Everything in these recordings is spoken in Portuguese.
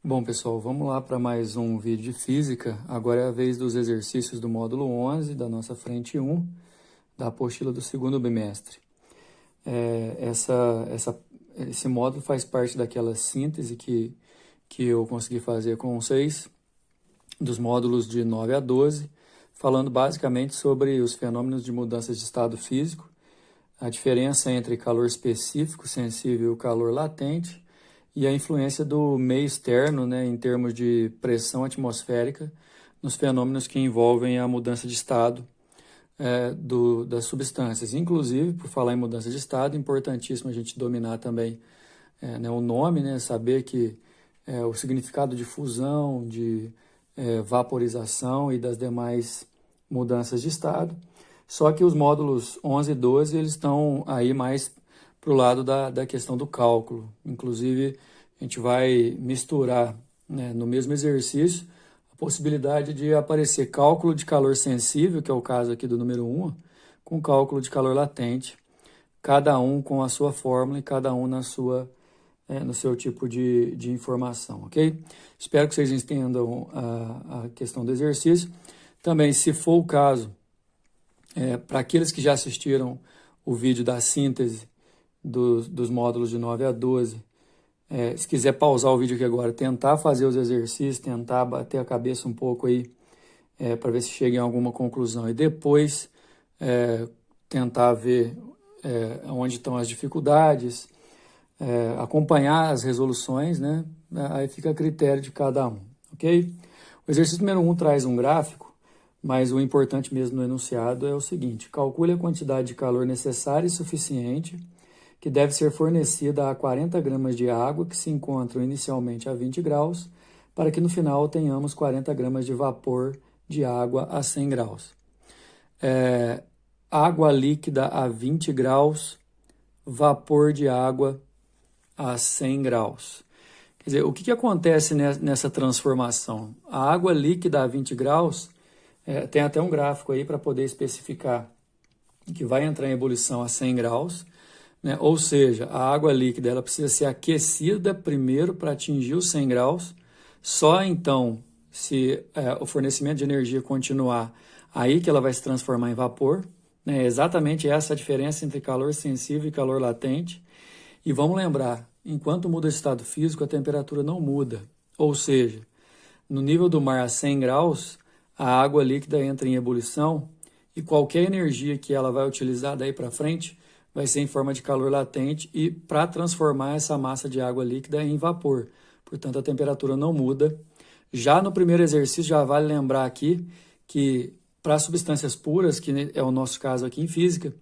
Bom, pessoal, vamos lá para mais um vídeo de física. Agora é a vez dos exercícios do módulo 11 da nossa frente 1, da apostila do segundo bimestre. Esse módulo faz parte daquela síntese que eu consegui fazer com vocês, dos módulos de 9 a 12, falando basicamente sobre os fenômenos de mudanças de estado físico, a diferença entre calor específico, sensível e calor latente, e a influência do meio externo, né, em termos de pressão atmosférica, nos fenômenos que envolvem a mudança de estado das substâncias. Inclusive, por falar em mudança de estado, é importantíssimo a gente dominar também né, o nome, né, saber que o significado de fusão, de vaporização e das demais mudanças de estado. Só que os módulos 11 e 12 eles estão aí mais para o lado da questão do cálculo. Inclusive, a gente vai misturar, né, no mesmo exercício a possibilidade de aparecer cálculo de calor sensível, que é o caso aqui do número 1, com cálculo de calor latente, cada um com a sua fórmula e cada um no seu tipo de informação, ok? Espero que vocês entendam a questão do exercício. Também, se for o caso, para aqueles que já assistiram o vídeo da síntese dos módulos de 9 a 12, se quiser pausar o vídeo aqui agora, tentar fazer os exercícios, tentar bater a cabeça um pouco aí, para ver se chega em alguma conclusão, e depois tentar ver onde estão as dificuldades, acompanhar as resoluções, né? Aí fica a critério de cada um, ok? O exercício número 1 traz um gráfico, mas o importante mesmo no enunciado é o seguinte: calcule a quantidade de calor necessária e suficiente que deve ser fornecida a 40 gramas de água que se encontram inicialmente a 20 graus, para que no final tenhamos 40 gramas de vapor de água a 100 graus. Água líquida a 20 graus, vapor de água a 100 graus. Quer dizer, o que acontece nessa transformação? A água líquida a 20 graus, tem até um gráfico aí para poder especificar que vai entrar em ebulição a 100 graus, né? Ou seja, a água líquida ela precisa ser aquecida primeiro para atingir os 100 graus, só então, se o fornecimento de energia continuar, aí que ela vai se transformar em vapor, né? Exatamente essa a diferença entre calor sensível e calor latente. E vamos lembrar, enquanto muda o estado físico, a temperatura não muda, ou seja, no nível do mar a 100 graus, a água líquida entra em ebulição e qualquer energia que ela vai utilizar daí para frente vai ser em forma de calor latente e para transformar essa massa de água líquida em vapor. Portanto, a temperatura não muda. Já no primeiro exercício, já vale lembrar aqui que para substâncias puras, que é o nosso caso aqui em física,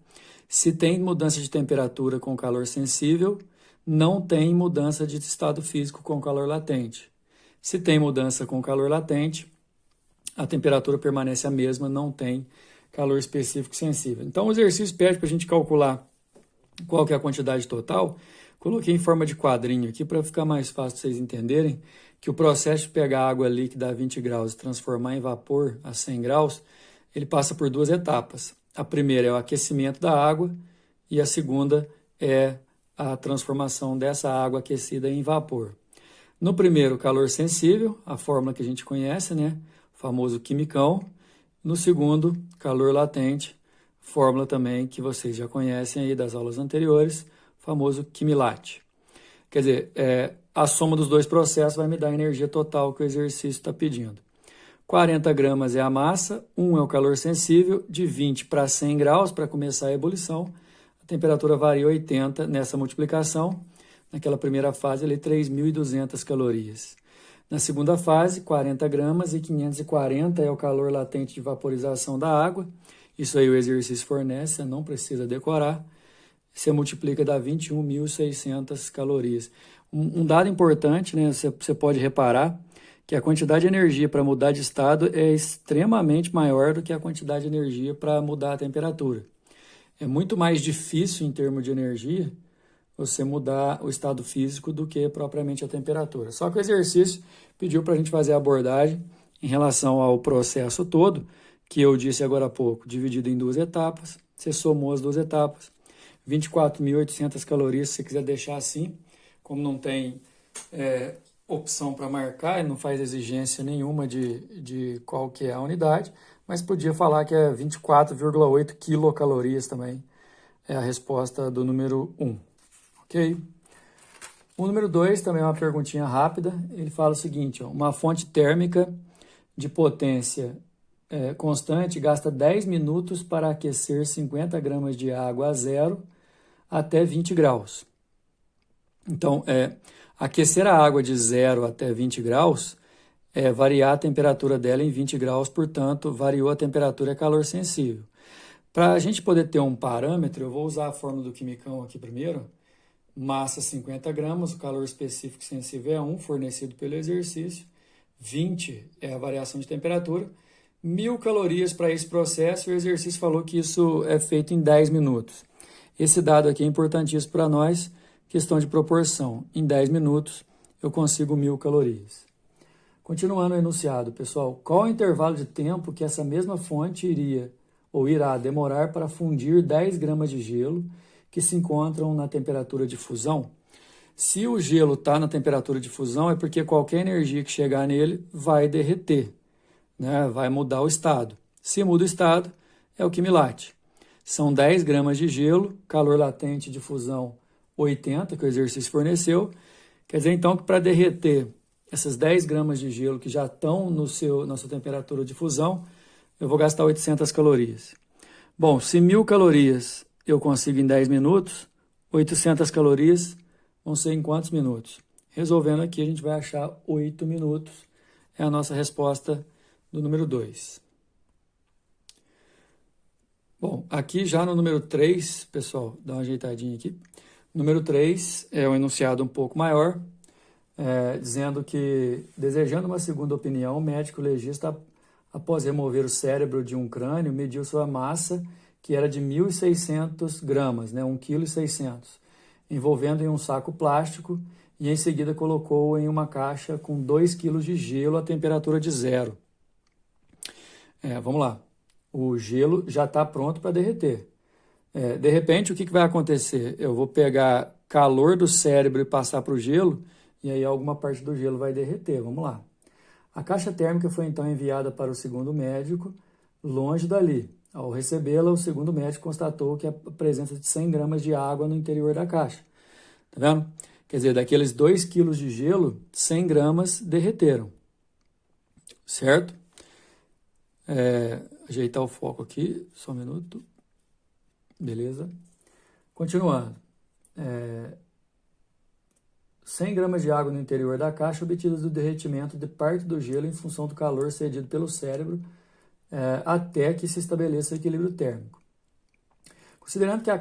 se tem mudança de temperatura com calor sensível, não tem mudança de estado físico com calor latente. Se tem mudança com calor latente, a temperatura permanece a mesma, não tem calor específico sensível. Então, o exercício pede para a gente calcular qual que é a quantidade total. Coloquei em forma de quadrinho aqui para ficar mais fácil vocês entenderem que o processo de pegar água líquida a 20 graus e transformar em vapor a 100 graus, ele passa por duas etapas. A primeira é o aquecimento da água e a segunda é a transformação dessa água aquecida em vapor. No primeiro, calor sensível, a fórmula que a gente conhece, né? O famoso quimicão. No segundo, calor latente, fórmula também que vocês já conhecem aí das aulas anteriores, o famoso quimilat. Quer dizer, a soma dos dois processos vai me dar a energia total que o exercício está pedindo. 40 gramas é a massa, 1 é o calor sensível, de 20 para 100 graus para começar a ebulição. A temperatura varia 80 nessa multiplicação. Naquela primeira fase, ali 3.200 calorias. Na segunda fase, 40 gramas e 540 é o calor latente de vaporização da água. Isso aí o exercício fornece, você não precisa decorar. Você multiplica, dá 21.600 calorias. Um dado importante, né, você pode reparar que a quantidade de energia para mudar de estado é extremamente maior do que a quantidade de energia para mudar a temperatura. É muito mais difícil, em termos de energia, você mudar o estado físico do que propriamente a temperatura. Só que o exercício pediu para a gente fazer a abordagem em relação ao processo todo, que eu disse agora há pouco, dividido em duas etapas. Você somou as duas etapas, 24.800 calorias, se você quiser deixar assim, como não tem opção para marcar, ele não faz exigência nenhuma de qual que é a unidade, mas podia falar que é 24,8 quilocalorias também, é a resposta do número 1, ok? O número 2 também é uma perguntinha rápida, ele fala o seguinte, ó, uma fonte térmica de potência constante gasta 10 minutos para aquecer 50 gramas de água a zero até 20 graus. Então, aquecer a água de 0 até 20 graus é variar a temperatura dela em 20 graus, portanto, variou a temperatura, é calor sensível. Para a gente poder ter um parâmetro, eu vou usar a fórmula do quimicão aqui primeiro. Massa 50 gramas, o calor específico sensível é 1, fornecido pelo exercício. 20 é a variação de temperatura. 1.000 calorias para esse processo, e o exercício falou que isso é feito em 10 minutos. Esse dado aqui é importantíssimo para nós, questão de proporção. Em 10 minutos eu consigo 1.000 calorias. Continuando o enunciado, pessoal, qual o intervalo de tempo que essa mesma fonte irá demorar para fundir 10 gramas de gelo que se encontram na temperatura de fusão? Se o gelo está na temperatura de fusão, é porque qualquer energia que chegar nele vai derreter, né? Vai mudar o estado. Se muda o estado, é o que me late. São 10 gramas de gelo, calor latente de fusão 80, que o exercício forneceu. Quer dizer, então, que para derreter essas 10 gramas de gelo que já estão na sua temperatura de fusão, eu vou gastar 800 calorias. Bom, se 1.000 calorias eu consigo em 10 minutos, 800 calorias vão ser em quantos minutos? Resolvendo aqui, a gente vai achar 8 minutos. É a nossa resposta do número 2. Bom, aqui já no número 3, pessoal, dá uma ajeitadinha aqui. Número 3 é um enunciado um pouco maior, dizendo que, desejando uma segunda opinião, o médico legista, após remover o cérebro de um crânio, mediu sua massa, que era de 1.600 gramas, né, 1,6 kg, envolvendo em um saco plástico, e em seguida colocou em uma caixa com 2 kg de gelo a temperatura de 0. Vamos lá. O gelo já está pronto para derreter. De repente, o que vai acontecer? Eu vou pegar calor do cérebro e passar para o gelo, e aí alguma parte do gelo vai derreter. Vamos lá. A caixa térmica foi então enviada para o segundo médico, longe dali. Ao recebê-la, o segundo médico constatou que a presença de 100 gramas de água no interior da caixa. Tá vendo? Quer dizer, daqueles 2 kg de gelo, 100 gramas derreteram. Certo? Ajeitar o foco aqui, só um minuto. Beleza? Continuando. 100 gramas de água no interior da caixa obtidas do derretimento de parte do gelo em função do calor cedido pelo cérebro até que se estabeleça o equilíbrio térmico. Considerando que a